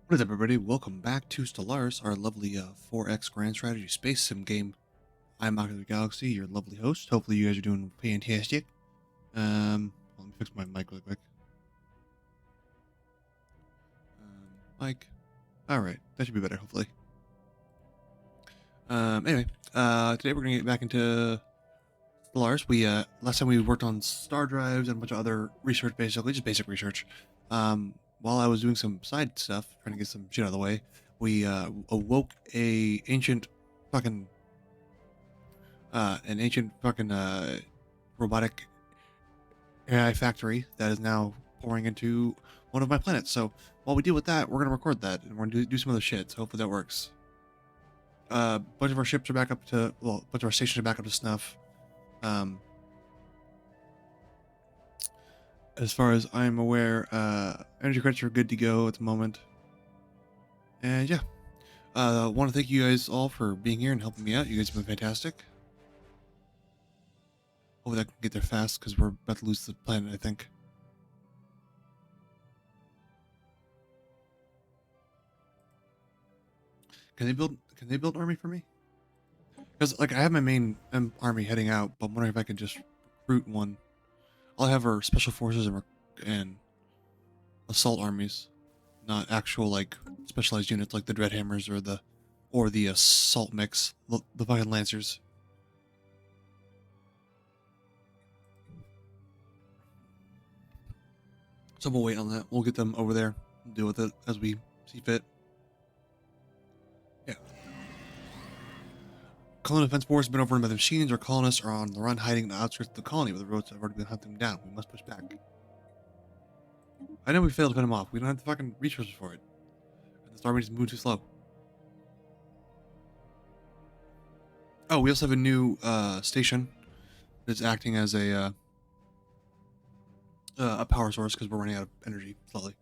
What is up, everybody? Welcome back to Stellaris, our lovely 4X Grand Strategy Space Sim game. I'm OcularGalaxy, your lovely host. Hopefully you guys are doing fantastic. Let me fix my mic really quick. Mic. Alright, that should be better, hopefully. Anyway, today we're going to get back into Stellaris. Last time we worked on star drives and a bunch of other research, basically, just basic research. While I was doing some side stuff, trying to get some shit out of the way, we awoke an ancient fucking robotic AI factory that is now pouring into one of my planets. So while we deal with that, we're gonna record that and we're gonna do some other shit. So hopefully that works. A bunch of our ships are back up to a bunch of our stations are back up to snuff. As far as I'm aware, energy credits are good to go at the moment. And yeah, want to thank you guys all for being here and helping me out. You guys have been fantastic. Hopefully I can get there fast because we're about to lose the planet, I think. Can they build an army for me? Because like I have my main army heading out, but I'm wondering if I could just recruit one. I'll have our special forces and assault armies, not actual like specialized units like the Dreadhammers or the assault mix, the fucking Lancers. So we'll wait on that. We'll get them over there and deal with it as we see fit. Yeah. Colony defense force has been overrun by the machines. Our colonists are on the run, hiding in the outskirts of the colony, but the roads have already been hunting them down. We must push back. I know we failed to fend them off. We don't have the fucking resources for it. And this army is moving too slow. Oh, we also have a new station that's acting as a power source because we're running out of energy slowly.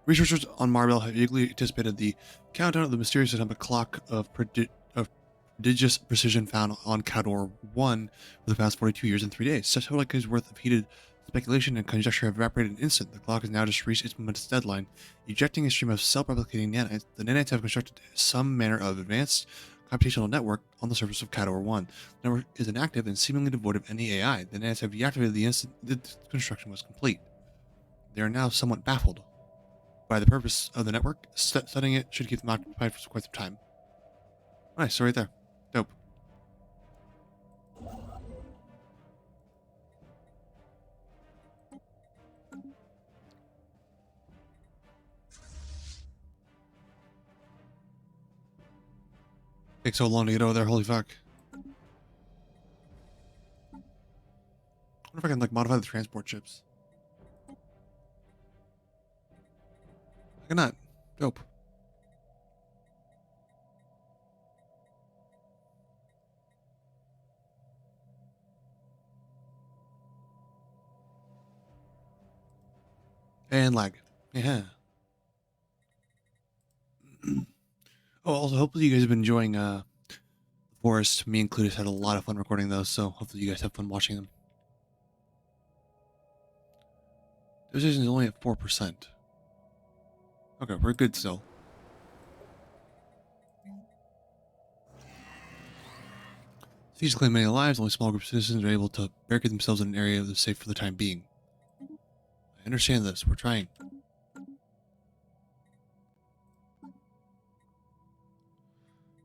Researchers on Marbell have eagerly anticipated the countdown of the mysterious atomic clock of prodigious precision found on Cador 1 for the past 42 years and 3 days. Such decades worth of heated speculation and conjecture have evaporated in an instant. The clock has now just reached its momentous deadline. Ejecting a stream of self-replicating nanites, the nanites have constructed some manner of advanced computational network on the surface of Cador 1. The network is inactive and seemingly devoid of any AI. The nanites have deactivated the instant the construction was complete. They are now somewhat baffled by the purpose of the network. Studying it should keep them occupied for quite some time. Nice, so right there. Dope. Takes so long to get over there, holy fuck. I wonder if I can like modify the transport ships. I cannot. Dope. And lag. Yeah. Oh, also, hopefully you guys have been enjoying the Forest. Me and Clutus had a lot of fun recording those, so hopefully you guys have fun watching them. Decision is only at 4%. Okay, we're good still. Siege claim many lives, only a small group of citizens are able to barricade themselves in an area that's safe for the time being. I understand this, we're trying.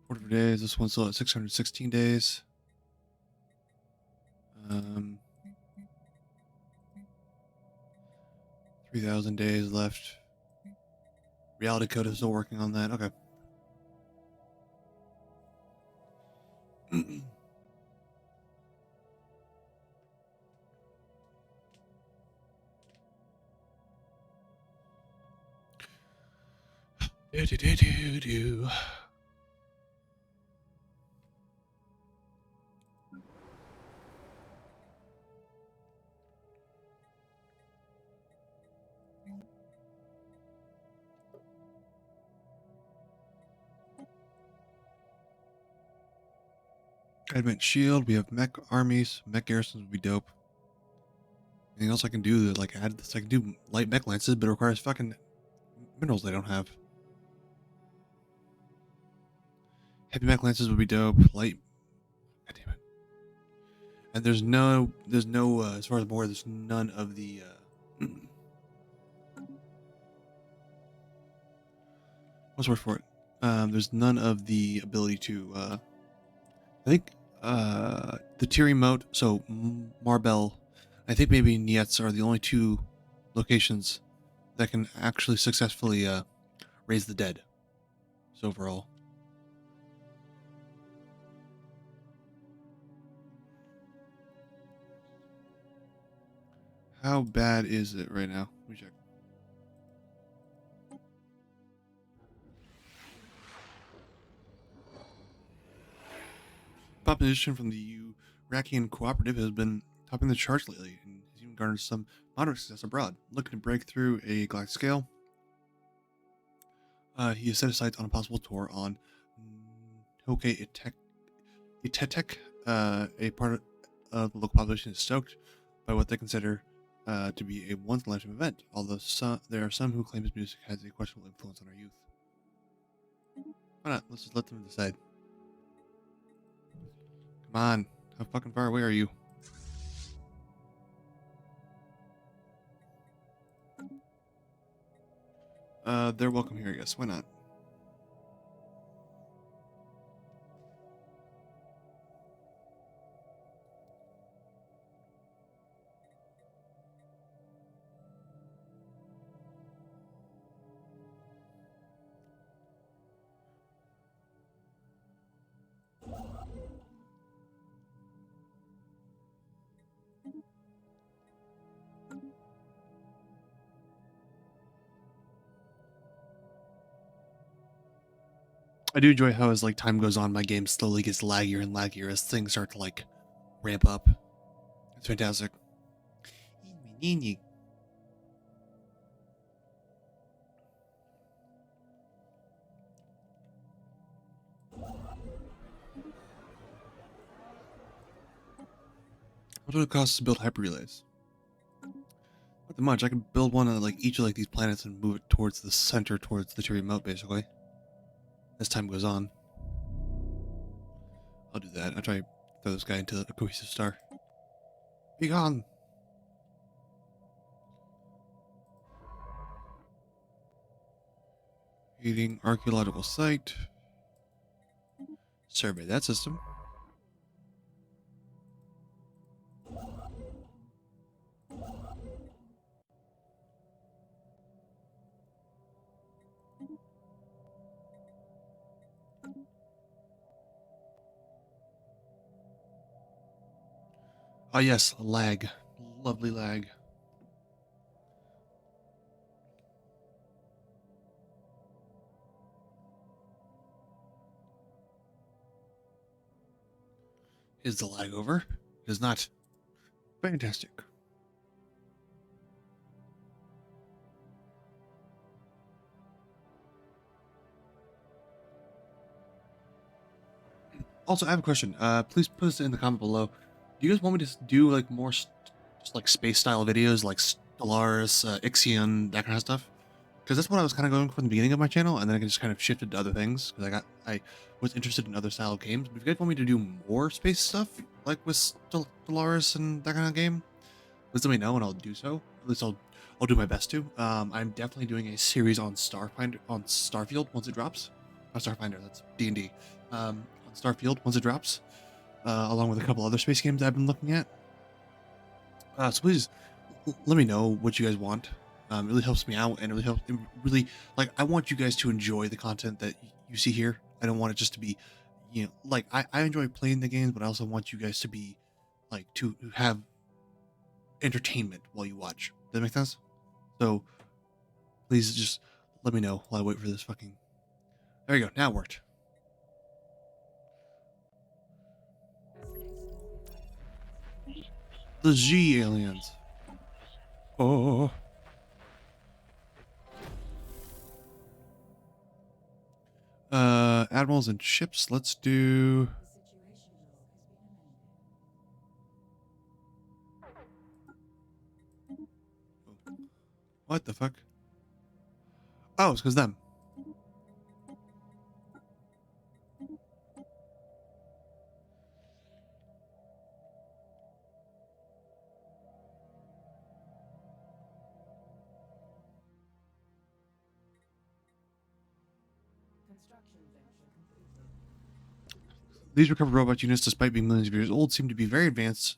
Order for days, this one's still at 616 days. 3,000 days left. Reality Code is still working on that. Okay. Do. Advent shield. We have mech armies. Mech garrisons would be dope. Anything else I can do to like add this? I can do light mech lances, but it requires fucking minerals they don't have. Heavy mech lances would be dope. Light. God damn it. And there's no, as far as I'm aware, there's none of the, what's the word for it? There's none of the ability to, I think, the tier emote, so Marbell, I think maybe Nietz are the only two locations that can actually successfully, raise the dead. So overall. How bad is it right now? Let me check. Population from the Urakian Cooperative has been topping the charts lately and has even garnered some moderate success abroad. Looking to break through a galactic scale, he has set his sights on a possible tour on Hoke Itetek. A part of the local population is stoked by what they consider to be a once-in-a-lifetime event, although there are some who claim his music has a questionable influence on our youth. Why not? Let's just let them decide. Come on. How fucking far away are you? They're welcome here, I guess. Why not? I do enjoy how as like time goes on, my game slowly gets laggier and laggier as things start to like ramp up. It's fantastic. What would it cost to build hyper relays? Not that much. I could build one on like each of like these planets and move it towards the center, towards the Tyrian moat, basically. As time goes on, I'll do that. I'll try to throw this guy into a cohesive star. Be gone. Eating archaeological site. Survey that system. Oh yes, lag. Lovely lag. Is the lag over? It is not. Fantastic. Also, I have a question. Please put this in the comment below. Do you guys want me to do like more just like space style videos, like Stellaris, Ixion, that kind of stuff? Because that's what I was kind of going for in the beginning of my channel, and then I just kind of shifted to other things because I was interested in other style of games. But if you guys want me to do more space stuff, like with Stellaris and that kind of game, please let me know and I'll do so. At least I'll do my best to. I'm definitely doing a series on Starfield once it drops. Not Starfinder, that's D&D. On Starfield once it drops, along with a couple other space games I've been looking at. So please let me know what you guys want. It really helps me out, and it really like I want you guys to enjoy the content that you see here. I don't want it just to be, like I enjoy playing the games, but I also want you guys to be like to have entertainment while you watch. Does that make sense? So please just let me know while I wait for this fucking. There you go. Now it worked. The G aliens. Oh. Admirals and ships. Let's do. What the fuck? Oh, it's because them. These recovered robot units, despite being millions of years old, seem to be very advanced,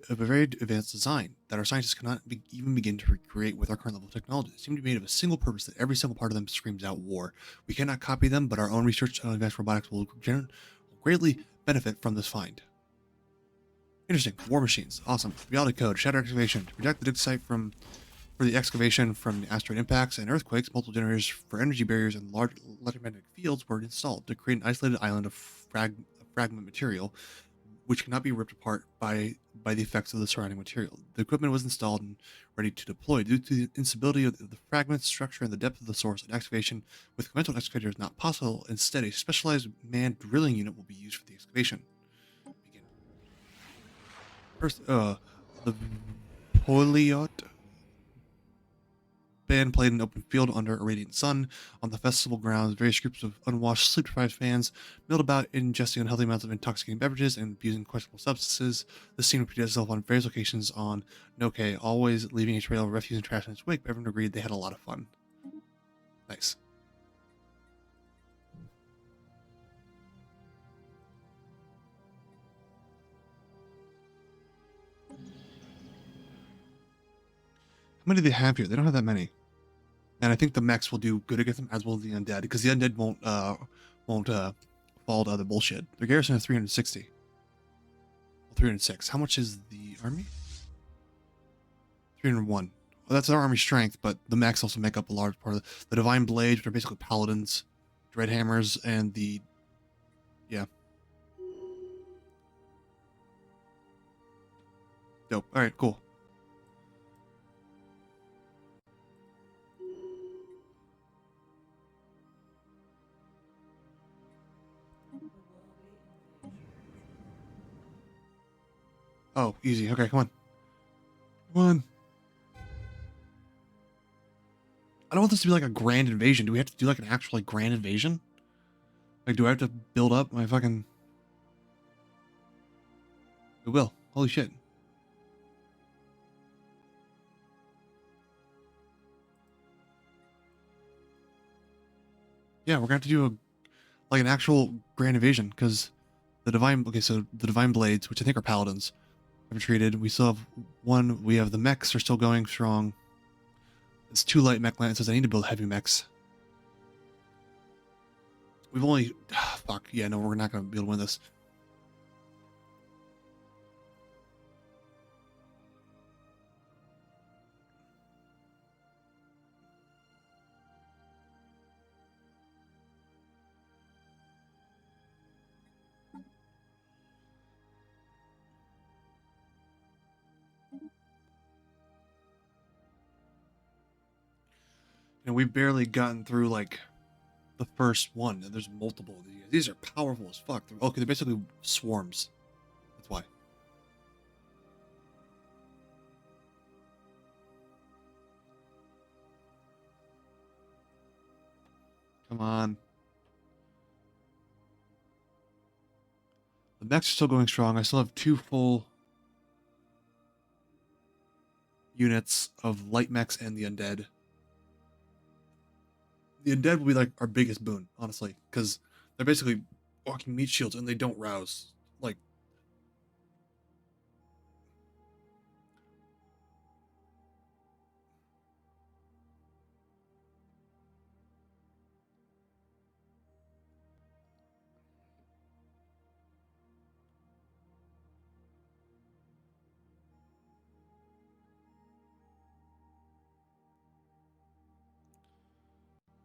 of a very advanced design that our scientists cannot even begin to recreate with our current level of technology. They seem to be made of a single purpose that every single part of them screams out war. We cannot copy them, but our own research on advanced robotics will greatly benefit from this find. Interesting. War machines. Awesome. Reality code. Shadow excavation. To protect the dig site for the excavation from asteroid impacts and earthquakes, multiple generators for energy barriers and large electromagnetic fields were installed to create an isolated island of fragment material, which cannot be ripped apart by the effects of the surrounding material. The equipment was installed and ready to deploy. Due to the instability of the fragments, structure, and the depth of the source, an excavation with conventional excavator is not possible. Instead, a specialized manned drilling unit will be used for the excavation. Begin. First, the Poliot band played in an open field under a radiant sun. On the festival grounds, various groups of unwashed, sleep-deprived fans milled about, ingesting unhealthy amounts of intoxicating beverages and abusing questionable substances. This scene repeated itself on various locations on Noke, always leaving a trail of refuse and trash in its wake, but everyone agreed they had a lot of fun. Nice. How many do they have here? They don't have that many. And I think the mechs will do good against them, as will the undead, because the undead won't fall to other bullshit. Their garrison is 360. Well, 306. How much is the army? 301. Well, that's our army strength, but the mechs also make up a large part of the divine blades, which are basically paladins, dread hammers, and the yeah. Dope. All right, cool. Oh, easy. Okay, come on. Come on. I don't want this to be like a grand invasion. Do we have to do like an actual like grand invasion? Like, do I have to build up my fucking... It will. Holy shit. Yeah, we're gonna have to do a like an actual grand invasion, because the divine... Okay, so the divine blades, which I think are paladins, have retreated. We still have one. We have the mechs are still going strong. It's 2 light mech lances. I need to build heavy mechs. We've only... fuck. Yeah, no, we're not going to be able to win this. And we've barely gotten through, like, the first one. And there's multiple of these. These are powerful as fuck. Okay, they're basically swarms. That's why. Come on. The mechs are still going strong. I still have 2 full units of light mechs and the undead. The undead will be like our biggest boon, honestly, because they're basically walking meat shields and they don't rouse. Like,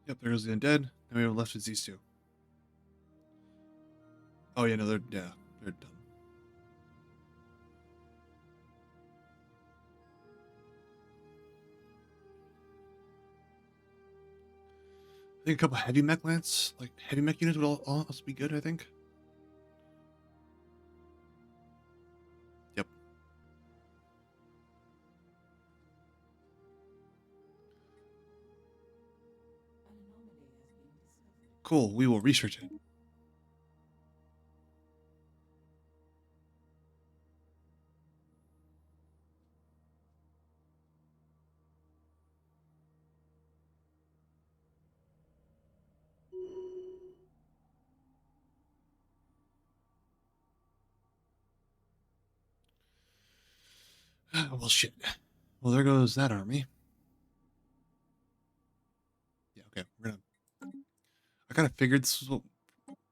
yep, there goes the undead. And we have left with these 2. Oh yeah, no, they're done. I think a couple heavy mech lance, like heavy mech units would all also be good, I think. Yep. Cool. We will research it. Well, shit. Well, there goes that army. Yeah. Okay. We're gonna. I kind of figured this was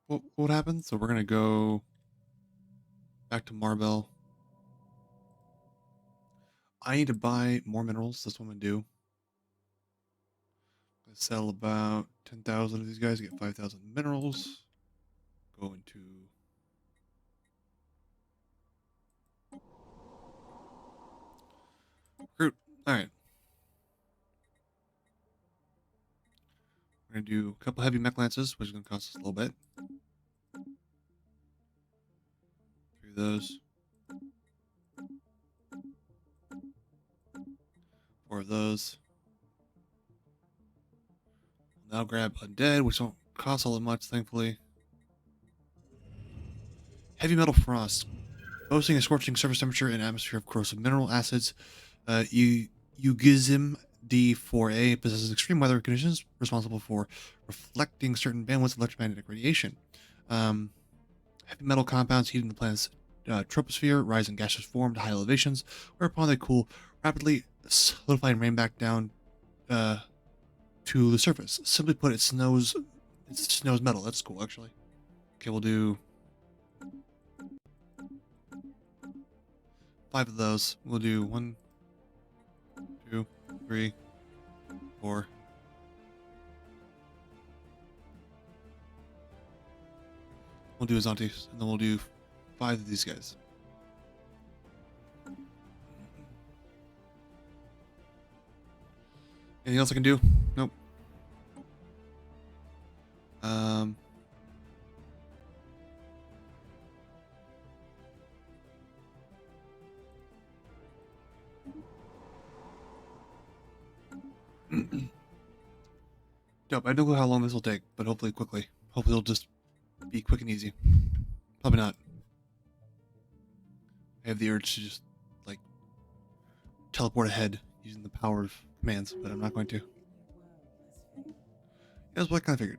what would happen, so we're gonna go back to Marbell. I need to buy more minerals. That's what I'm gonna do. I sell about 10,000 of these guys, get 5,000 minerals. Go into recruit. All right. We're gonna do a couple heavy mech lances, which is gonna cost us a little bit. 3 of those. 4 of those. Now grab undead, which don't cost all that much, thankfully. Heavy metal frost, boasting a scorching surface temperature and atmosphere of corrosive mineral acids. Eugizim D4A possesses extreme weather conditions responsible for reflecting certain bandwidths of electromagnetic radiation. Heavy metal compounds heating the planet's troposphere rise in gaseous form to high elevations, whereupon they cool rapidly, solidify and rain back down to the surface. Simply put, it snows metal. That's cool, actually. Okay, we'll do 5 of those. We'll do 1, 2, 3, 4. We'll do Azantes, and then we'll do 5 of these guys. Anything else I can do? Nope. Dope. I don't know how long this will take, but hopefully quickly. Hopefully it'll just be quick and easy. Probably not. I have the urge to just, like, teleport ahead using the power of commands, but I'm not going to. Yeah, that's what I kind of figured.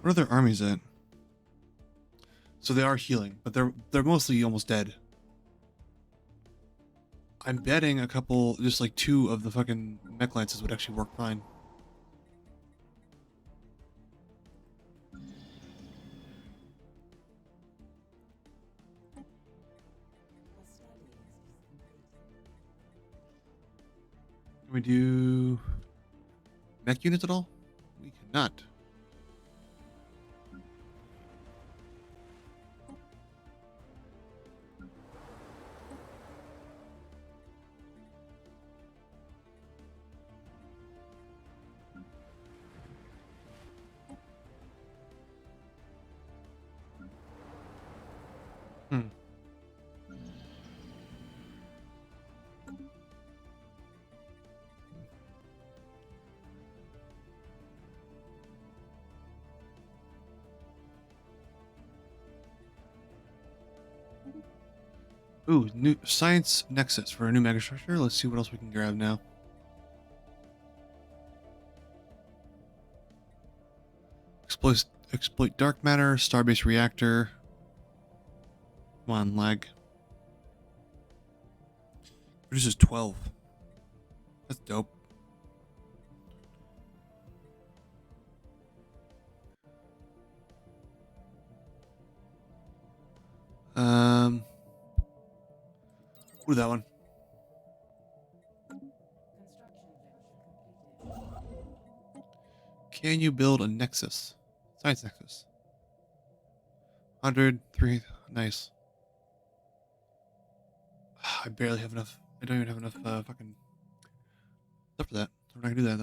What are their armies at? So they are healing, but they're mostly almost dead. I'm betting a couple, just like 2 of the fucking mech lances would actually work fine. Can we do mech units at all? We cannot. Hmm. Ooh, new science nexus for a new megastructure. Let's see what else we can grab now. Exploit dark matter, starbase reactor. Come on, lag. Produces 12. That's dope. Ooh, that one. Can you build a nexus? Science nexus. 103. Nice. I barely have enough. I don't even have enough fucking stuff for that. So we're not gonna do that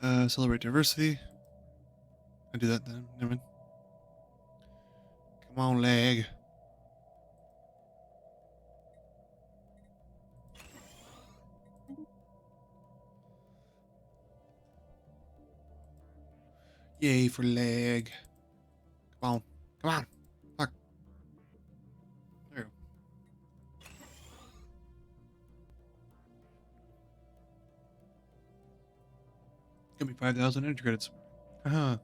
then. Celebrate diversity. I do that then. Never mind. Come on, lag. Yay for lag. Come on. Come on. Fuck. There. Give me 5,000 energy credits. Uh-huh.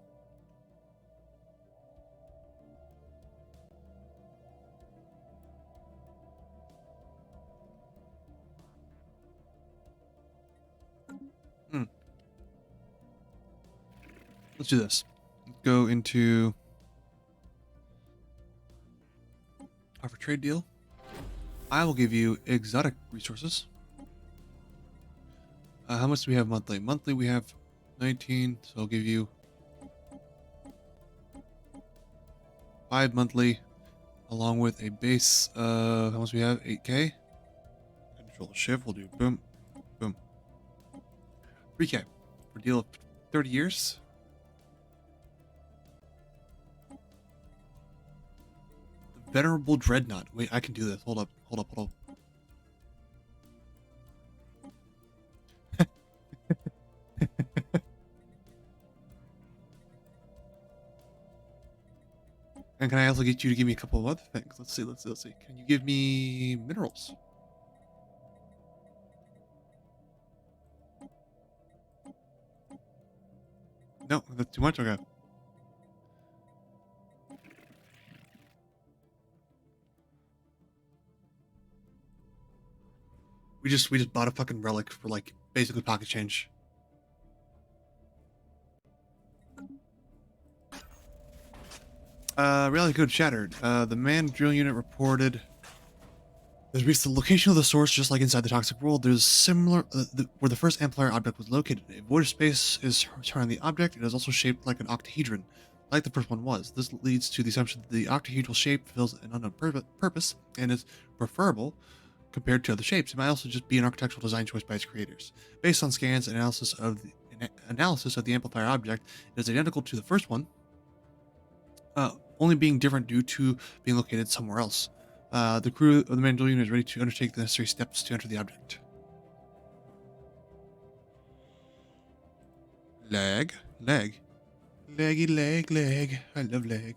Hmm. Let's do this. Go into offer trade deal. I will give you exotic resources. How much do we have monthly? Monthly we have 19, so I'll give you 5 monthly, along with a base of, how much we have? 8k. Control shift, we'll do boom, boom. 3k for a deal of 30 years. The Venerable Dreadnought. Wait, I can do this. Hold up, hold up, hold up. And can I also get you to give me a couple of other things? Let's see, let's see. Can you give me minerals? No, that's too much. Okay. We just bought a fucking relic for like basically pocket change. Reality code shattered. The manned drill unit reported there's reached the location of the source, just like inside the toxic world. There's similar where the first amplifier object was located. A void of space is surrounding the object. It is also shaped like an octahedron, like the first one was. This leads to the assumption that the octahedral shape fulfills an unknown purpose and is preferable compared to other shapes. It might also just be an architectural design choice by its creators. Based on scans and analysis of the amplifier object, it is identical to the first one, only being different due to being located somewhere else. The crew of the Mandalorian unit is ready to undertake the necessary steps to enter the object. Lag. Laggy lag. I love lag.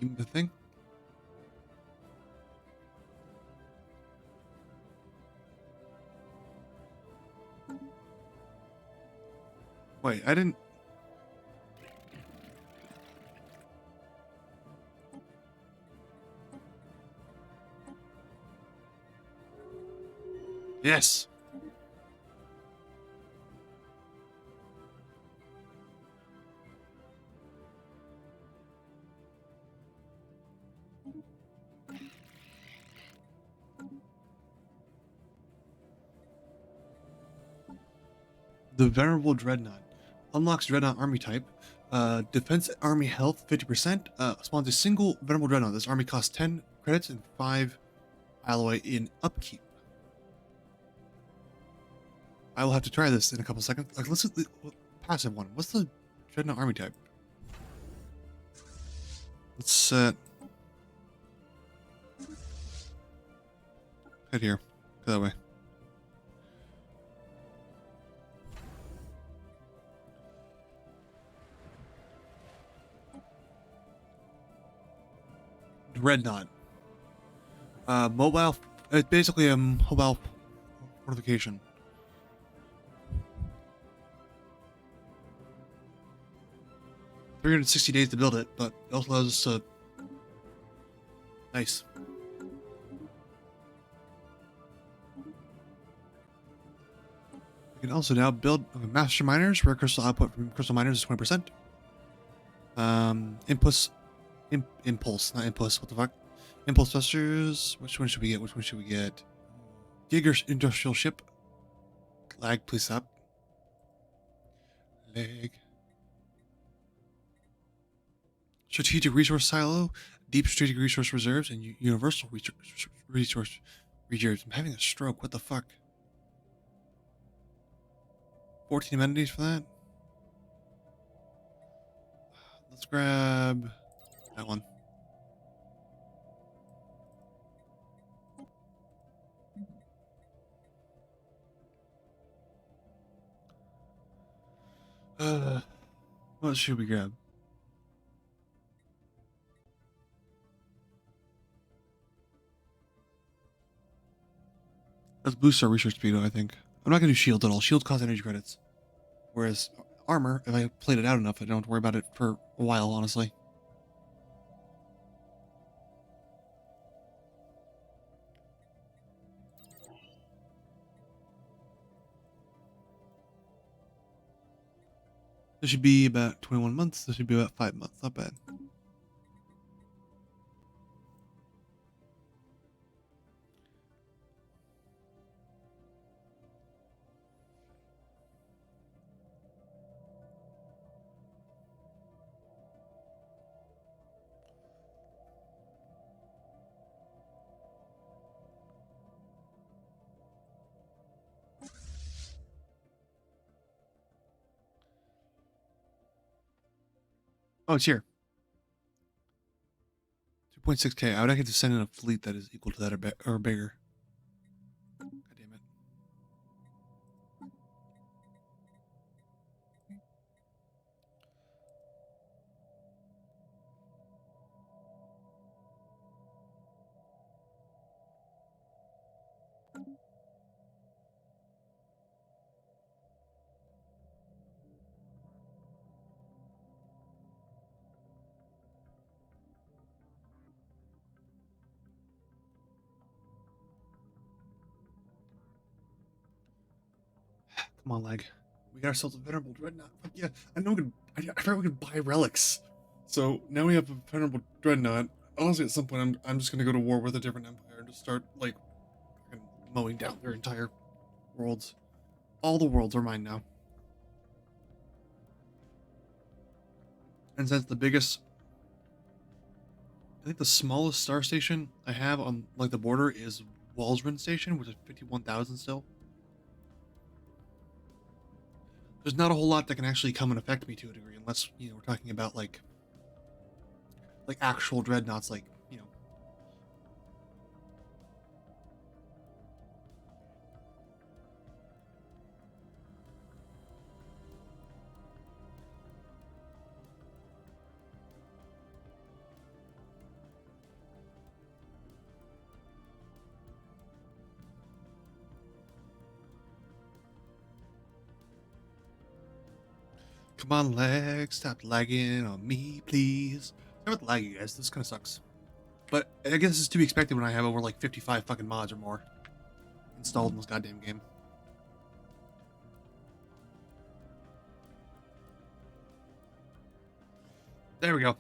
Give me the thing. Wait, I didn't... Yes! The Venerable Dreadnought. Unlocks Dreadnought army type. Defense army health 50%. Spawns a single Venerable Dreadnought. This army costs 10 credits and 5 alloy in upkeep. I will have to try this in a couple seconds. Like, let's the passive one. What's the Dreadnought army type? Let's set... head here. Go that way. Dreadnought. Mobile... It's basically a mobile fortification. $360 days to build it, but it also allows us to... Nice. We can also now build master miners, where crystal output from crystal miners is 20%. Impulse, not impulse, what the fuck? Impulse thrusters, which one should we get? Giga industrial ship. Lag, please stop. Lag. Strategic resource silo, deep strategic resource reserves, and universal resource reserves. I'm having a stroke. What the fuck? 14 amenities for that. Let's grab that one. What should we grab? Let's boost our research speed, I think. I'm not gonna do shields at all. Shields cost energy credits. Whereas armor, if I played it out enough, I don't have to worry about it for a while, honestly. This should be about 21 months. This should be about 5 months. Not bad. Oh, it's here. 2.6k. I would actually have to send in a fleet that is equal to that or bigger. God damn it. Come on, lag. We got ourselves a venerable dreadnought. Fuck yeah, I know we could. I forgot we could buy relics. So now we have a venerable dreadnought. Honestly, at some point, I'm just gonna go to war with a different empire and just start like mowing down their entire worlds. All the worlds are mine now. And since the biggest, I think the smallest star station I have on like the border is Walsrun Station, which is 51,000 still. There's not a whole lot that can actually come and affect me to a degree, unless we're talking about like actual dreadnoughts, like Come on, lag, stop lagging on me, please. Sorry about the lag, you guys. This kind of sucks. But I guess it's to be expected when I have over like 55 fucking mods or more installed in this goddamn game. There we go.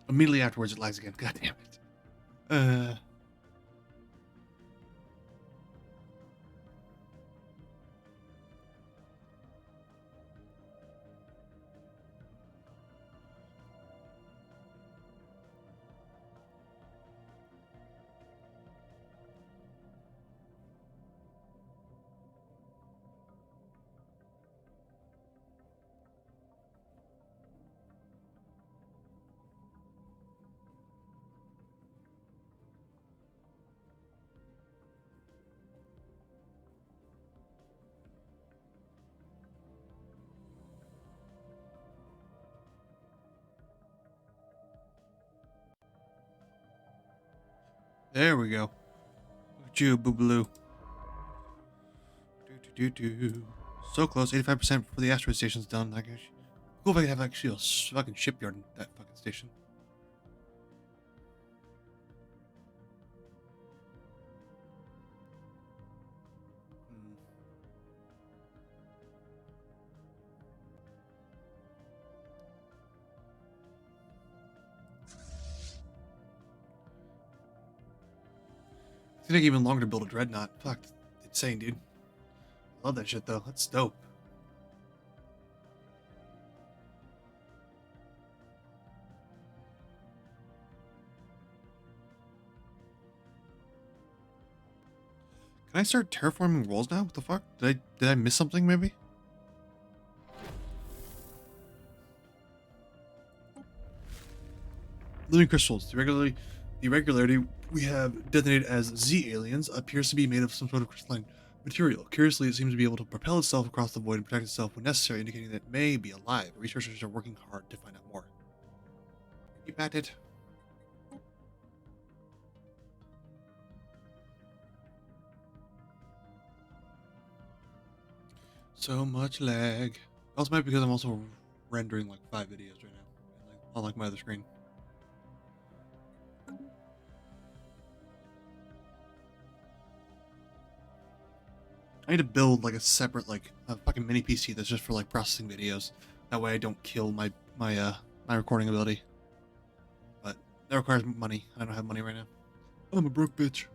Immediately afterwards, it lags again. God damn it. There we go. Look at you, boobaloo. So close. 85% before the asteroid station's done. Like, cool if I could have actually a fucking shipyard in that fucking station. It's gonna take even longer to build a dreadnought. Fuck, insane, dude. Love that shit though. That's dope. Can I start terraforming worlds now? What the fuck? Did I miss something maybe? Living crystals. The irregularity we have designated as Z aliens appears to be made of some sort of crystalline material. Curiously, it seems to be able to propel itself across the void and protect itself when necessary, indicating that it may be alive. Researchers are working hard to find out more. Keep at it. So much lag. Also might be because I'm also rendering like 5 videos right now, on like my other screen. I need to build like a separate like a fucking mini PC that's just for like processing videos. That way I don't kill my recording ability. But that requires money. I don't have money right now. I'm a broke bitch.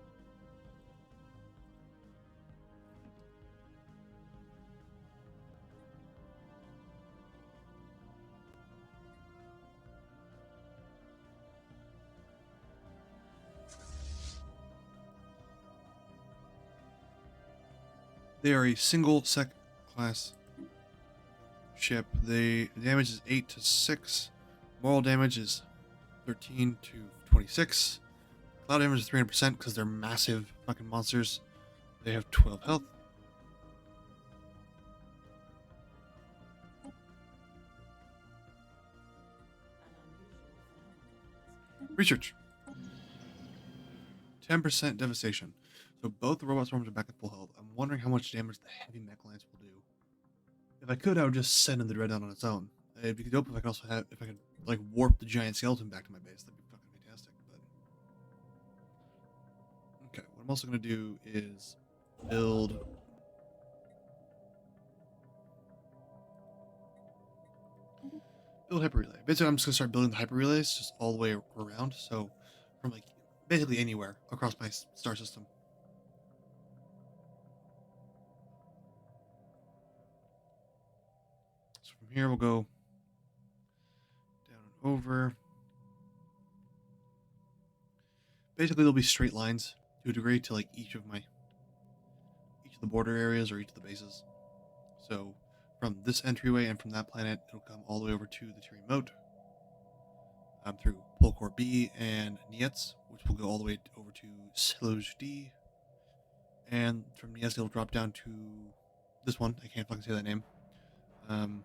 They are a single sec class ship. The damage is 8 to 6. Moral damage is 13 to 26. Cloud damage is 300% because they're massive fucking monsters. They have 12 health. Research. 10% devastation. So both the robot swarms are back at full health. I'm wondering how much damage the heavy mech lance will do. If I could, I would just send in the Dreadnought on its own. It'd be dope if I could also have, if I could like warp the giant skeleton back to my base. That'd be fucking fantastic. But okay, what I'm also gonna do is build hyper relay. Basically, I'm just gonna start building the hyper relays just all the way around. So from like basically anywhere across my star system. So from here we'll go down and over. Basically, there'll be straight lines to a degree to like each of the border areas or each of the bases. So from this entryway and from that planet, it'll come all the way over to the Tyrian Moat, through Polkor B and Nietz, which will go all the way over to Siloj D, and from Nietz it'll drop down to this one. I can't fucking say that name. And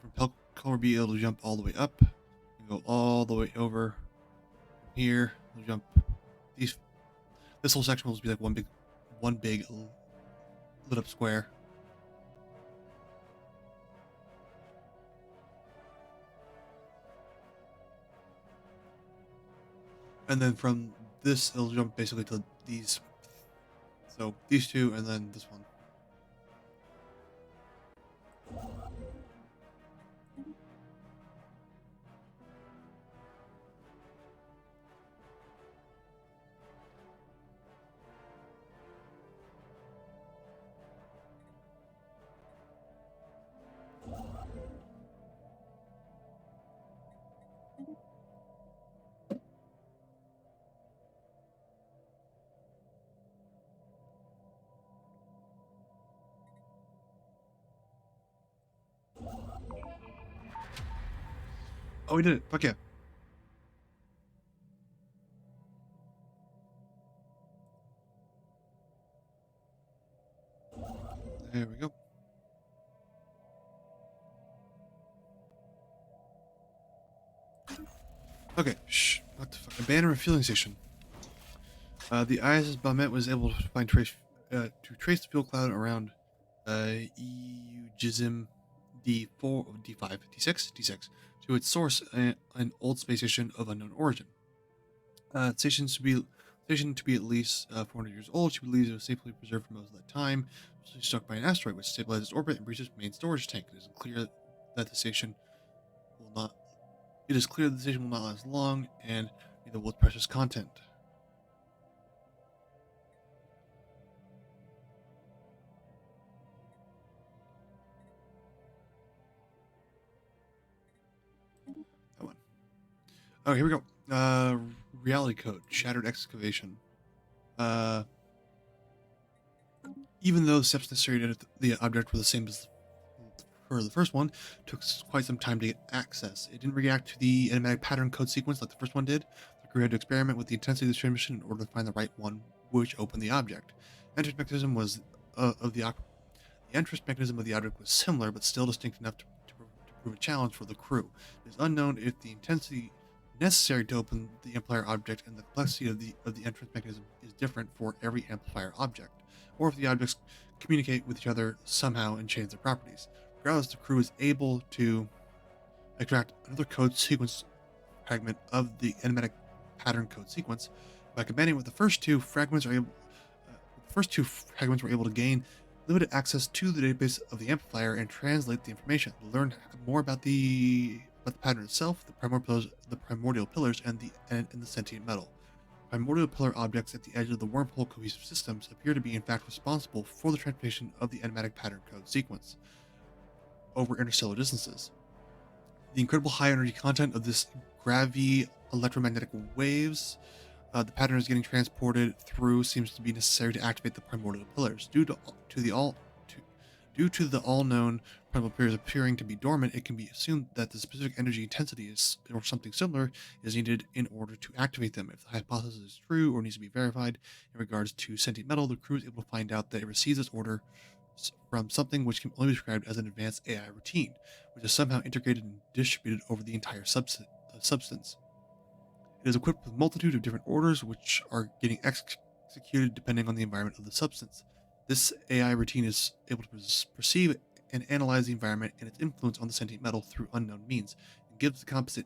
from Polkor B, it'll jump all the way up and go all the way over here. It'll jump these. This whole section will just be like one big lit up square. And then from this, it'll jump basically to these. So these two, and then this one. Oh, we did it. Fuck yeah. There we go. Okay, shh. What the fuck? Abandoned refueling station. The ISS Balmet was able to trace the fuel cloud around EU Jism D4, D5, D6, D6 to its source, an old space station of unknown origin. Station to be at least 400 years old. She believes it was safely preserved for most of that time. She was struck by an asteroid which stabilized its orbit and breached its main storage tank. It is clear that the station will not. It is clear that the station will not last long, and neither will its precious content. That one. Oh, here we go. Reality code, shattered excavation. Uh, Even though the steps necessary to the object were the same as for the first one, took quite some time to get access. It didn't react to the enigmatic pattern code sequence like the first one did. The crew had to experiment with the intensity of the transmission in order to find the right one, which opened the object. Entrance mechanism was of the entrance mechanism of the object was similar, but still distinct enough to prove a challenge for the crew. It is unknown if the intensity necessary to open the amplifier object and the complexity of the entrance mechanism is different for every amplifier object, or if the objects communicate with each other somehow and change their properties. Regardless, the crew is able to extract another code sequence fragment of the enigmatic pattern code sequence. By combining with the first two fragments, were able to gain limited access to the database of the amplifier and translate the information. Learn more about the pattern itself, the primordial pillars, and the sentient metal. Primordial pillar objects at the edge of the wormhole cohesive systems appear to be in fact responsible for the transmission of the enigmatic pattern code sequence over interstellar distances. The incredible high energy content of this electromagnetic waves the pattern is getting transported through seems to be necessary to activate the primordial pillars. Due to the all-known primordial pillars appearing to be dormant, it can be assumed that the specific energy intensity is, or something similar, is needed in order to activate them. If the hypothesis is true or needs to be verified in regards to sentient metal, the crew is able to find out that it receives its order from something which can only be described as an advanced AI routine, which is somehow integrated and distributed over the entire substance. It is equipped with a multitude of different orders which are getting executed depending on the environment of the substance. This AI routine is able to perceive and analyze the environment and its influence on the sentient metal through unknown means, and gives the composite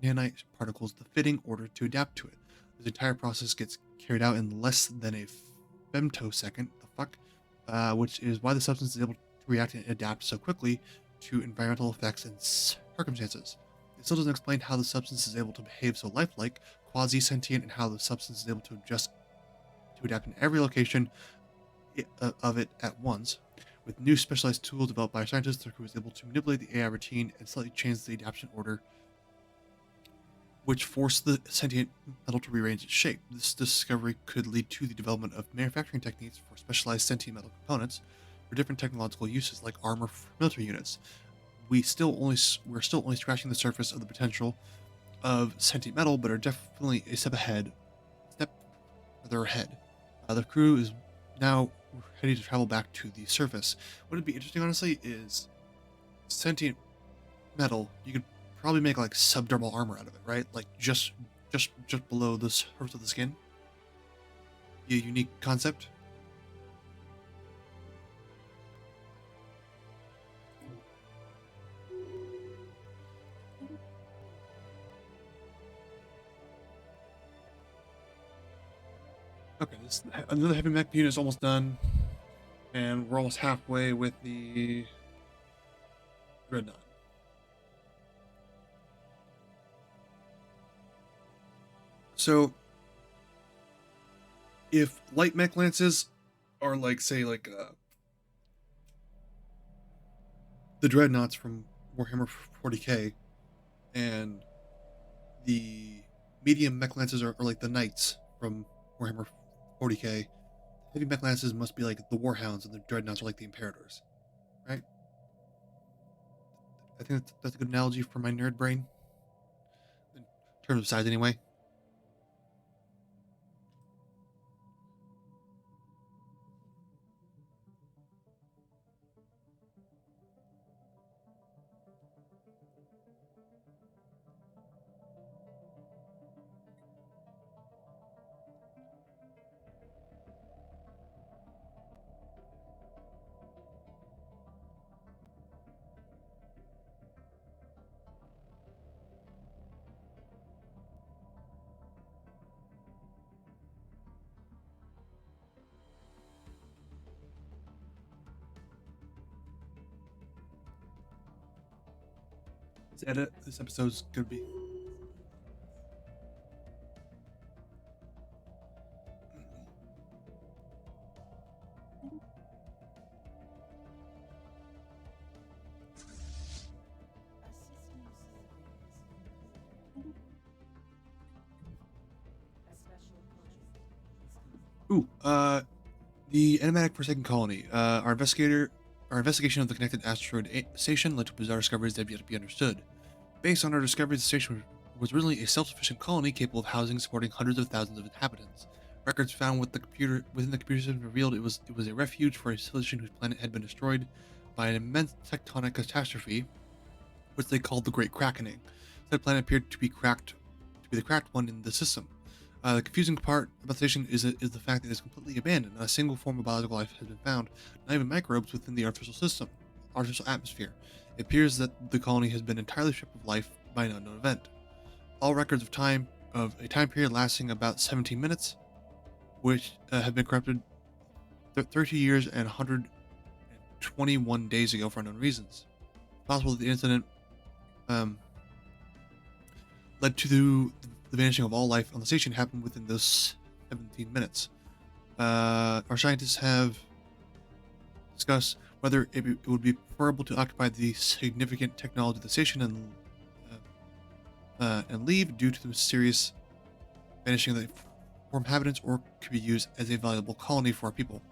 nanite particles the fitting order to adapt to it. This entire process gets carried out in less than a femtosecond, which is why the substance is able to react and adapt so quickly to environmental effects and circumstances. It still doesn't explain how the substance is able to behave so lifelike, quasi-sentient, and how the substance is able to adapt in every location of it at once. With new specialized tools developed by scientists, the crew is able to manipulate the AI routine and slightly change the adaptation order, which forced the sentient metal to rearrange its shape. This discovery could lead to the development of manufacturing techniques for specialized sentient metal components for different technological uses, like armor for military units. We're still only scratching the surface of the potential of sentient metal, but are definitely a step further ahead. The crew is now ready to travel back to the surface. What would be interesting, honestly, is sentient metal. You could probably make like subdermal armor out of it, right? Like just below the surface of the skin. Be a unique concept. Okay, another heavy mech unit is almost done, and we're almost halfway with the Dreadnought. So, if light mech lances are like, say, the Dreadnoughts from Warhammer 40k, and the medium mech lances are like the Knights from Warhammer 40k, heavy mech lances must be like the Warhounds, and the Dreadnoughts are like the Imperators, right? I think that's a good analogy for my nerd brain, in terms of size anyway. This episode's gonna be Ooh, the enigmatic Forsaken Colony. Our investigation of the connected asteroid station led to bizarre discoveries that have yet to be understood. Based on our discoveries, the station was originally a self-sufficient colony capable of housing and supporting hundreds of thousands of inhabitants. Records found within the computer system revealed it was a refuge for a civilization whose planet had been destroyed by an immense tectonic catastrophe, which they called the Great Crackening. That planet appeared to be the cracked one in the system. The confusing part about the station is the fact that it is completely abandoned. Not a single form of biological life has been found, not even microbes within the artificial atmosphere. It appears that the colony has been entirely stripped of life by an unknown event. All records of a time period lasting about 17 minutes, which have been corrupted 30 years and 121 days ago for unknown reasons. It's possible that the incident led to the vanishing of all life on the station happened within those 17 minutes. Our scientists have discussed whether it would be preferable to occupy the significant technology of the station and leave due to the mysterious vanishing of the former inhabitants, or could be used as a valuable colony for our people.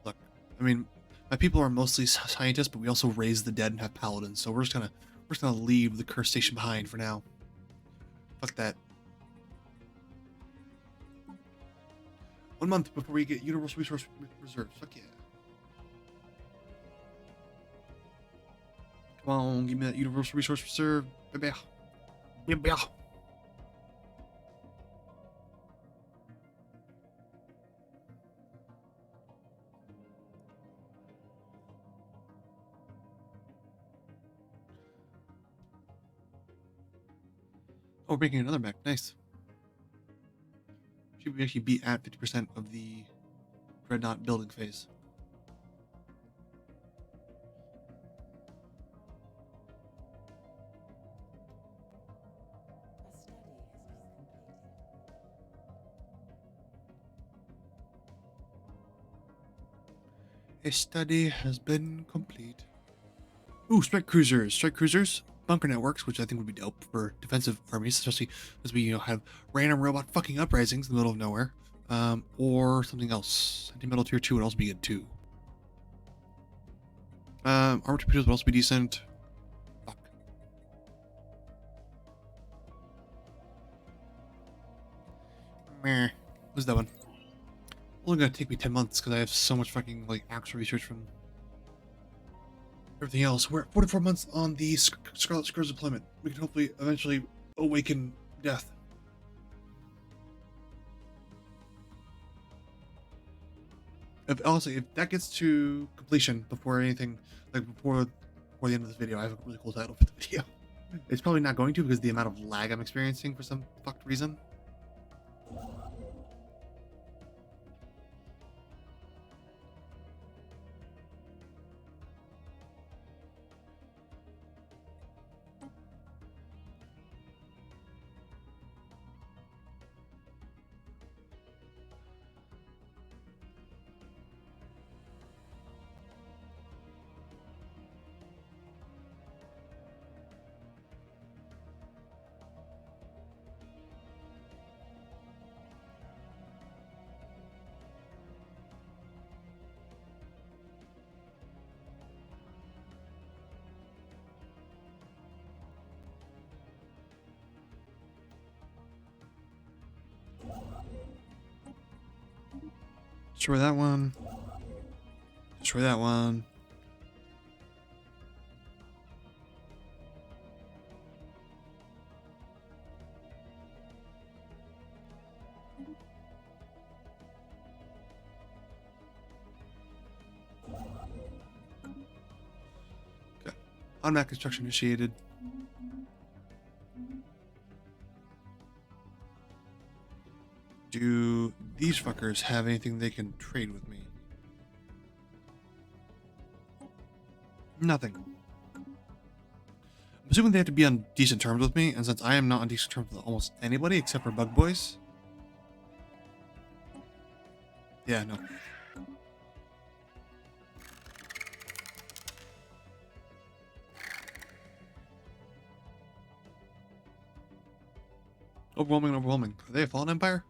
Look, I mean, my people are mostly scientists, but we also raise the dead and have paladins, so we're just gonna leave the cursed station behind for now. Fuck that. 1 month before we get universal resource reserves. Fuck yeah. Come on, give me that universal resource reserve. Baby. Baby. Oh, we're making another mech. Nice. Should we actually be at 50% of the Dreadnought building phase? A study has been complete. Ooh, strike cruisers. Strike cruisers. Bunker networks, which I think would be dope for defensive armies, especially as we, have random robot fucking uprisings in the middle of nowhere. Or something else. Anti-metal tier 2 would also be good too. Armor torpedoes would also be decent. Fuck. Meh. What's that one? Only gonna take me 10 months because I have so much fucking actual research from everything else. We're at 44 months on the Scarlet Scrolls deployment. We can hopefully eventually awaken death. Honestly, if that gets to completion before anything, before the end of this video, I have a really cool title for the video. It's probably not going to because of the amount of lag I'm experiencing for some fucked reason. Destroy that one. Destroy that one. Okay. Automatic construction initiated. Do these fuckers have anything they can trade with me? Nothing. I'm assuming they have to be on decent terms with me, and since I am not on decent terms with almost anybody except for Bug Boys. Yeah, no. Overwhelming, overwhelming. Are they a fallen empire?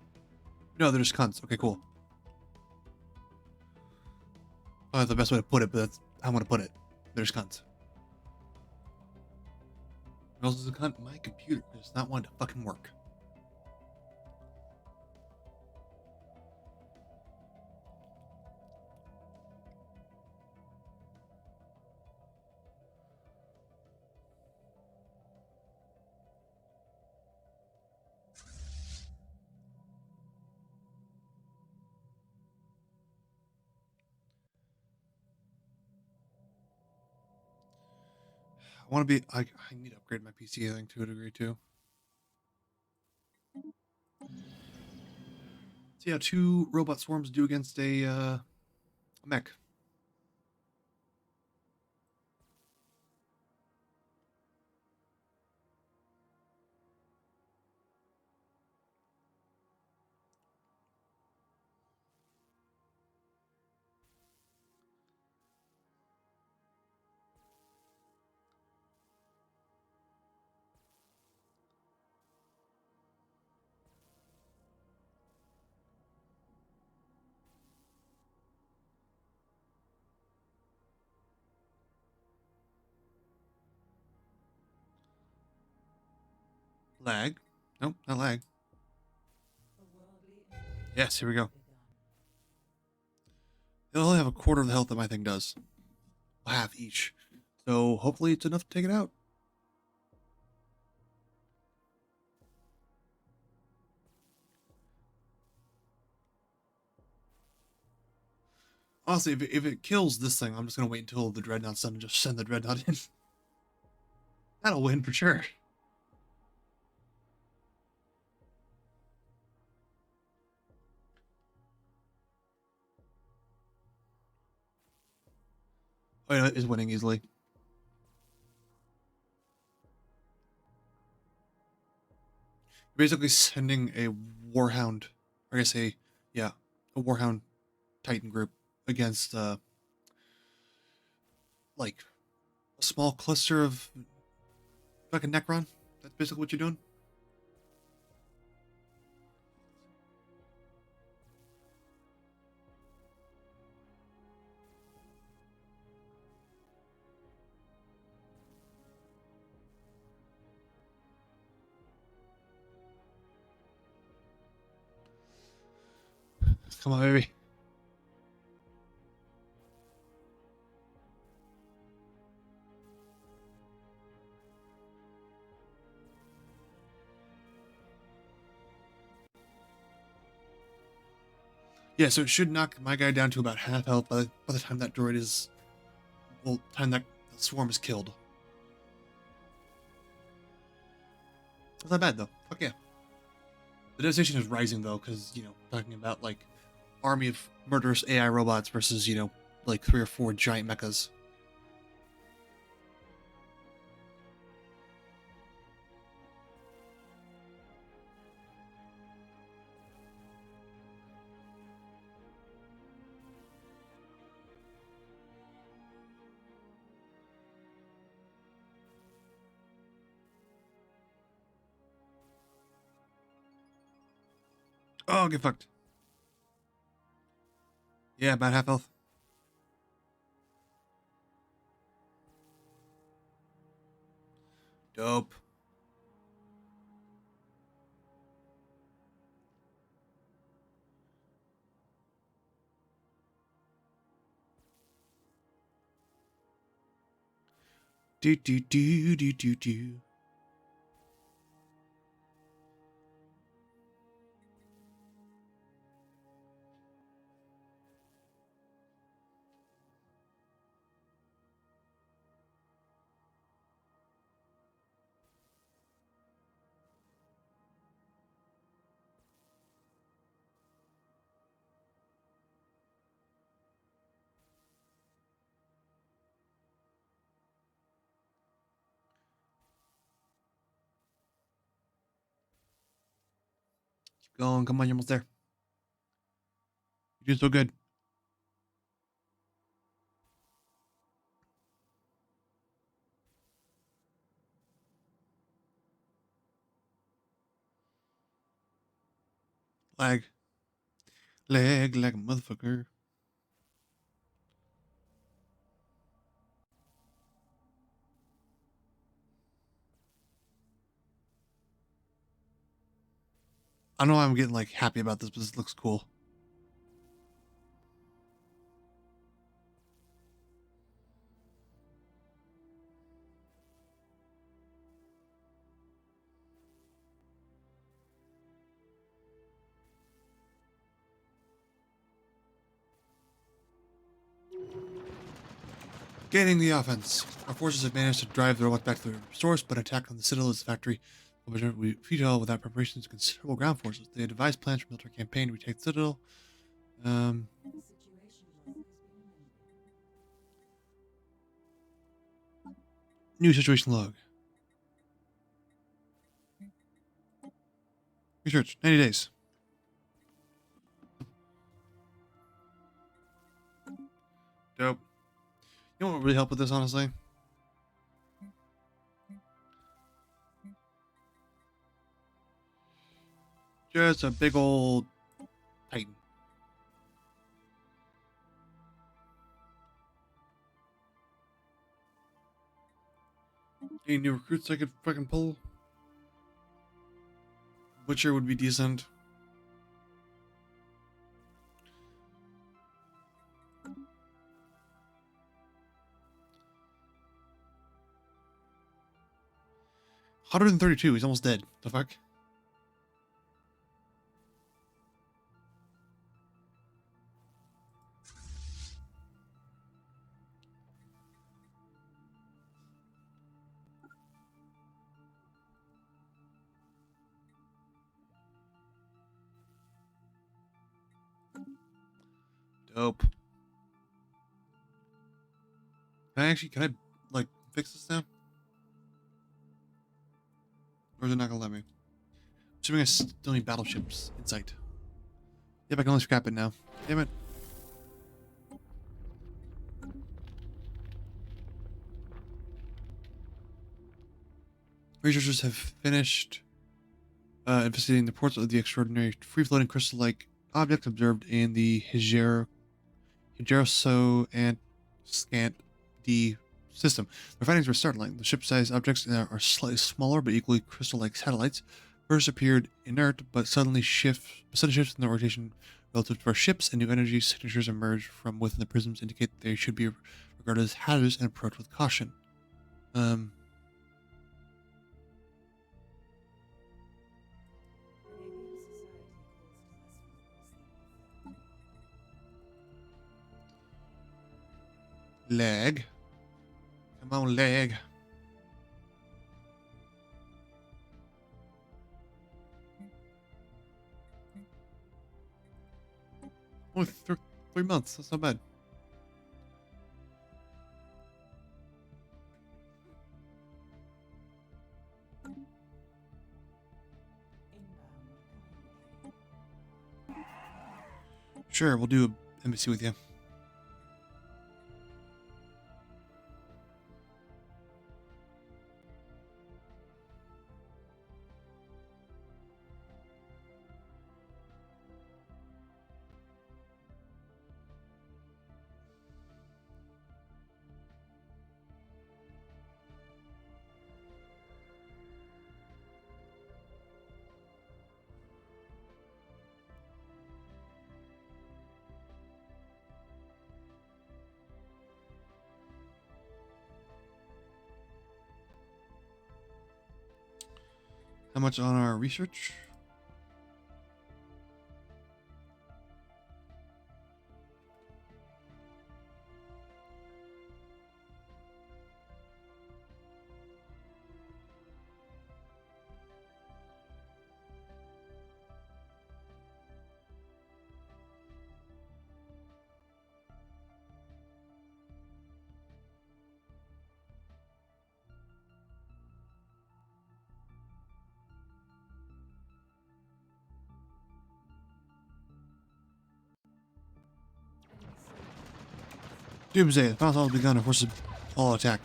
No, they're just cunts. Okay, cool. That's the best way to put it, but that's how I'm gonna put it. They're just cunts. Who else is a cunt? My computer does not want to fucking work. I want to be. I need to upgrade my PC, I think, to a degree too. See how 2 robot swarms do against a mech. Lag? Nope, not lag. Yes, here we go. They'll only have a quarter of the health that my thing does. Half each. So hopefully it's enough to take it out. Honestly, if it kills this thing, I'm just gonna wait until the Dreadnought's done and just send the Dreadnought in. That'll win for sure. Oh, yeah, it is winning easily. Basically sending a Warhound, or I guess a Warhound Titan group against like a small cluster of fucking Necron. That's basically what you're doing. Come on, baby. Yeah, so it should knock my guy down to about half health by the time that droid is, well, time that swarm is killed. That's not bad though. Fuck yeah. The devastation is rising though, because talking about like army of murderous AI robots versus like 3 or 4 giant mechas. Oh, get fucked. Yeah, about half health. Dope. Do do do do do do. Keep going. Come on, you're almost there. You're doing so good. Lag. Lag like a motherfucker. I know I'm getting like happy about this, but this looks cool. Gaining the offense. Our forces have managed to drive the robots back to their source, but attack on the Citadel's factory will futile without preparations and considerable ground forces. They devised plans for military campaign to retake the Citadel. Um, New situation log. Research, 90 days. Dope. You know what would really help with this, honestly? Just a big old Titan. Any new recruits I could fucking pull? Butcher would be decent. $132. He's almost dead. The fuck? Dope. Can I like fix this now? Or is it not gonna let me? Assuming I still need battleships insight. Yep, I can only scrap it now. Damn it. Researchers have finished investigating the ports of the extraordinary free-floating crystal-like objects observed in the Higeroso and Scant D system. Their findings were startling. The ship-sized objects are slightly smaller but equally crystal-like satellites. First appeared inert, but sudden shifts in their rotation relative to our ships, and new energy signatures emerge from within the prisms, indicate that they should be regarded as hazardous and approached with caution. Lag. Come on, lag. Only 3 months. That's not bad. Sure, we'll do an embassy with you. How much on our research? Doomsday. The final has begun. Our forces all attack.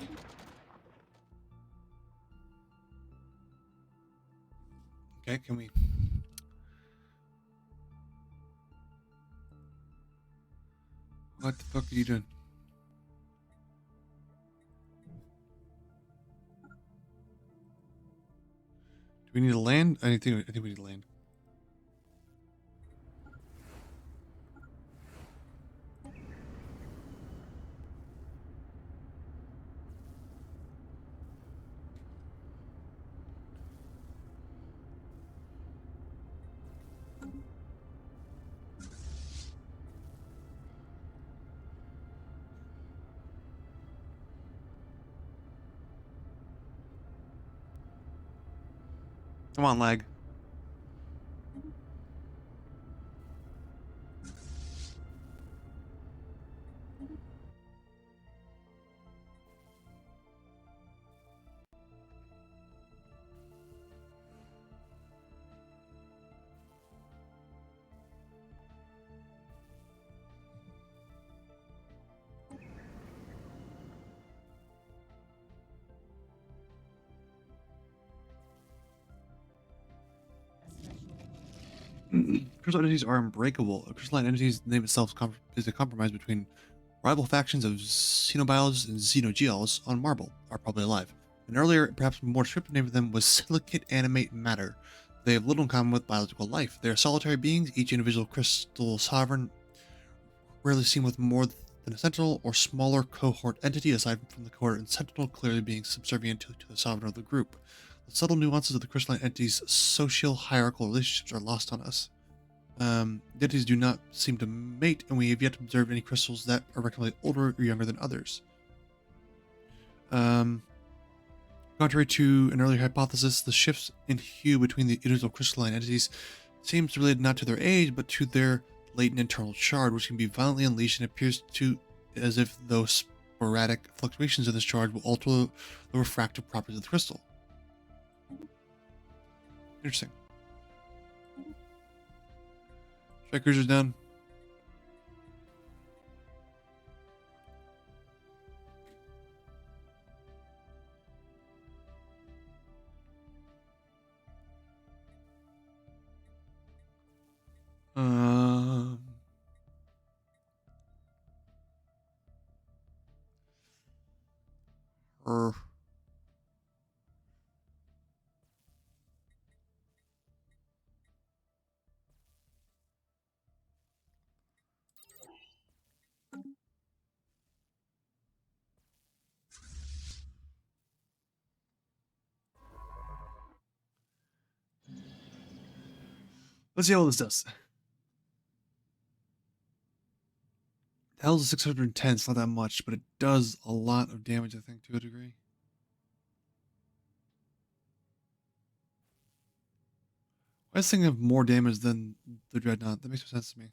Okay, can we... What the fuck are you doing? Do we need to land? I think we need to land. Come on, lag. Crystal entities are unbreakable. A crystalline entity's name itself is a compromise between rival factions of Xenobiotes and Xenogeals on Marble are probably alive. An earlier, perhaps more descriptive name for them was silicate animate matter. They have little in common with biological life. They are solitary beings, each individual crystal sovereign, rarely seen with more than a sentinel or smaller cohort entity aside from the cohort and sentinel clearly being subservient to the sovereign of the group. The subtle nuances of the crystalline entity's social hierarchical relationships are lost on us. The entities do not seem to mate, and we have yet to observe any crystals that are reckonably older or younger than others. Contrary to an earlier hypothesis, the shifts in hue between the individual crystalline entities seems related not to their age, but to their latent internal charge, which can be violently unleashed and appears to as if those sporadic fluctuations of this charge will alter the refractive properties of the crystal. Interesting. Strike cruisers down. Um, er, let's see how this does. The hell's a 610? It's not that much, but it does a lot of damage, I think, to a degree. I was thinking of more damage than the Dreadnought. That makes no sense to me.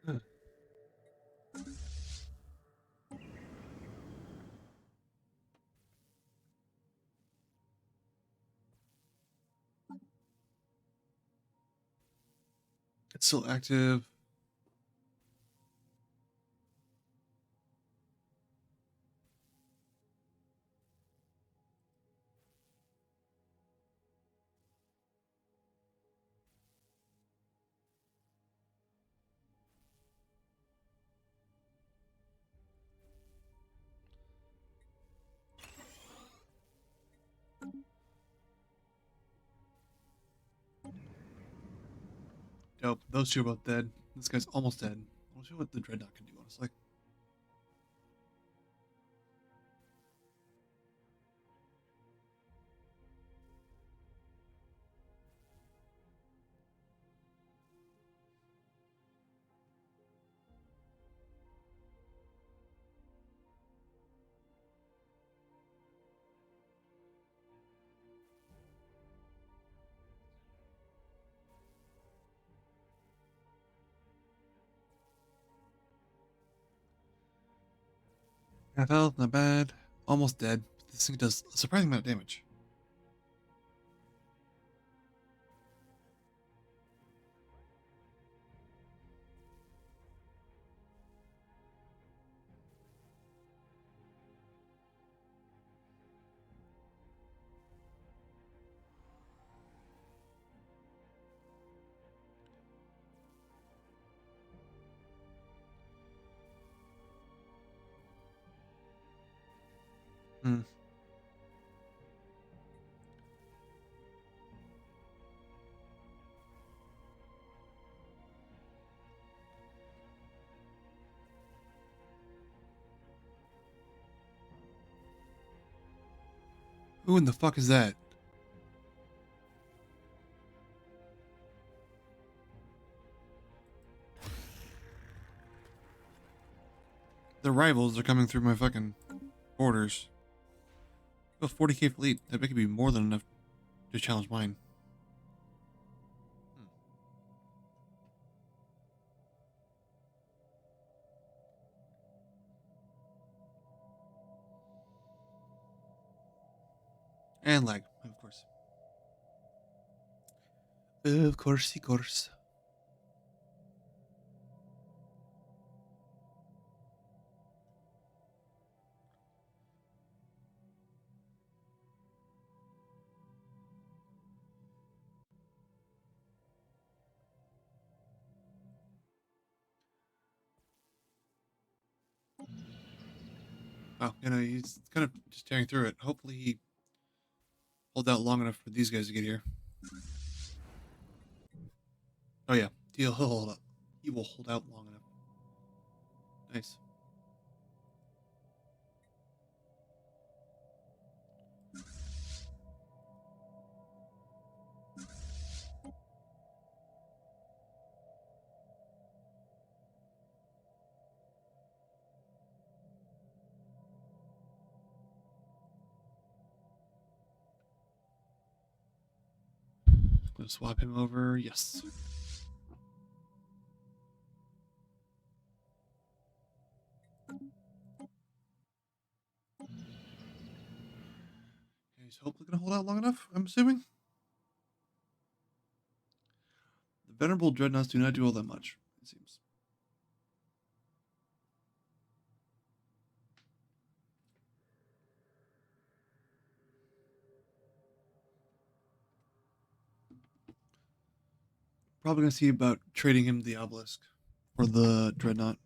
Huh. It's still active. Dope. Those two are both dead. This guy's almost dead. We'll see what the Dreadnought can do, honestly. Half health, not bad. Almost dead. This thing does a surprising amount of damage. Who in the fuck is that? The rivals are coming through my fucking borders. A 40k fleet. That could be more than enough to challenge mine. And lag, of course. Of course, of course. Oh, he's kind of just tearing through it. Hopefully he hold out long enough for these guys to get here. Oh yeah, he'll hold up. He will hold out long enough. Nice. Gonna swap him over. Yes. He's hopefully gonna hold out long enough, I'm assuming. The venerable dreadnoughts do not do all that much, it seems. Probably gonna see about trading him the obelisk for the dreadnought.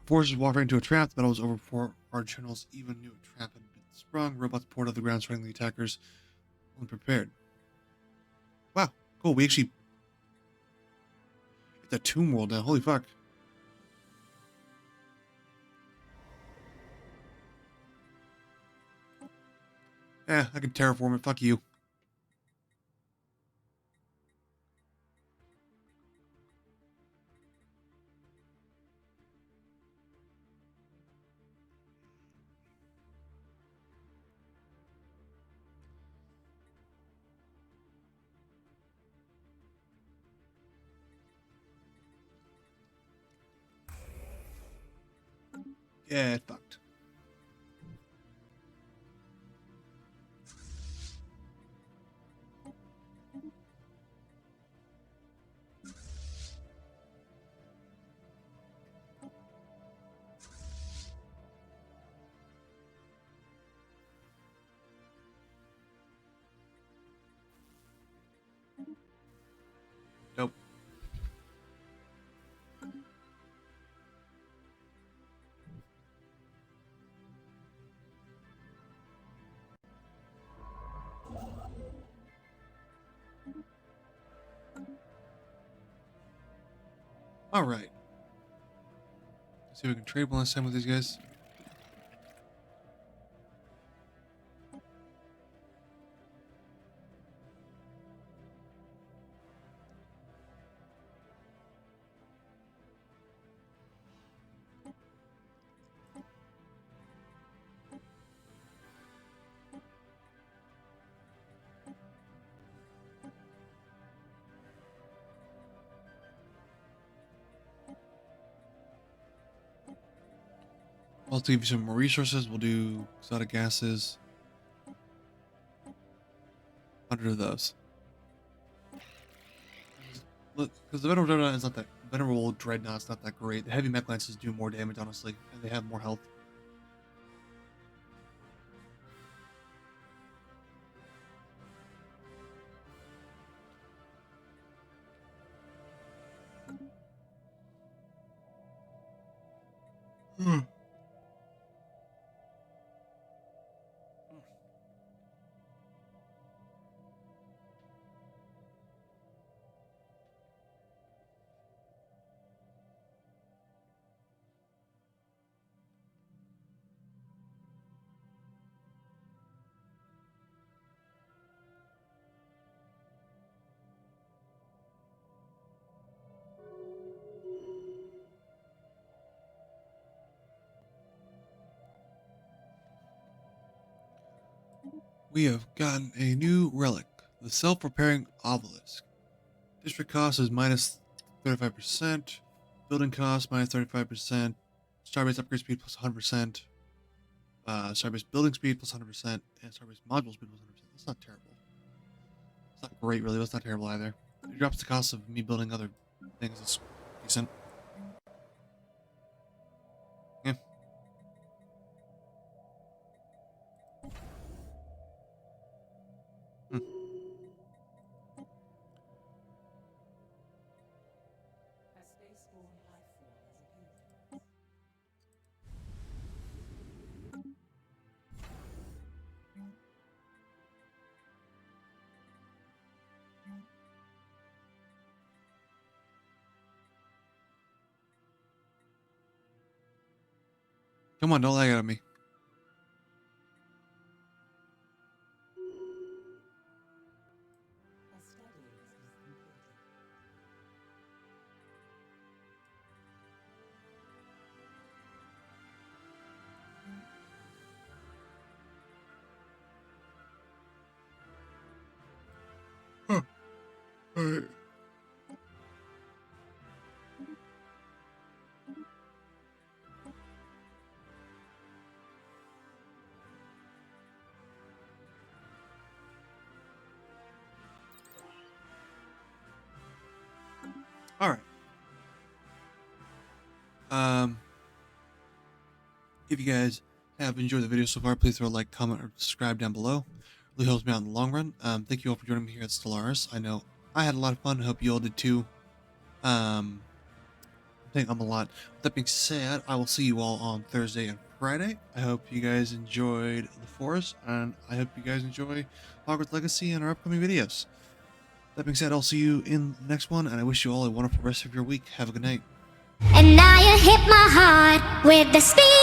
Forces walk right into a trap. The battle was over before our generals even knew a trap had been sprung. Robots poured out the ground, striking the attackers unprepared. Wow, cool. We actually hit the tomb world now. Holy fuck. Eh, I can terraform it. Fuck you. Yeah, it fucked. Nope. Alright. Let's see if we can trade one last time with these guys. I'll give you some more resources. We'll do exotic gases. 100 of those. Look, because the venerable dreadnought is not that venerable dreadnought's not that great. The heavy mech lances do more damage, honestly, and they have more health. We have gotten a new relic, the self-repairing obelisk. District cost is minus 35%, building cost minus 35%, starbase upgrade speed plus 100%, starbase building speed plus 100%, and starbase module speed plus 100%. That's not terrible. It's not great, really, but it's not terrible either. It drops the cost of me building other things. It's decent. Yeah. Hmm. Come on, don't lag out of me. Huh. Alright. Alright. If you guys have enjoyed the video so far, please throw a like, comment, or subscribe down below. It really helps me out in the long run. Thank you all for joining me here at Stellaris. I know I had a lot of fun. I hope you all did too. I think I'm a lot. With that being said, I will see you all on Thursday and Friday. I hope you guys enjoyed the forest, and I hope you guys enjoy Hogwarts Legacy and our upcoming videos. That being said, I'll see you in the next one, and I wish you all a wonderful rest of your week. Have a good night. And now you hit my heart with the speed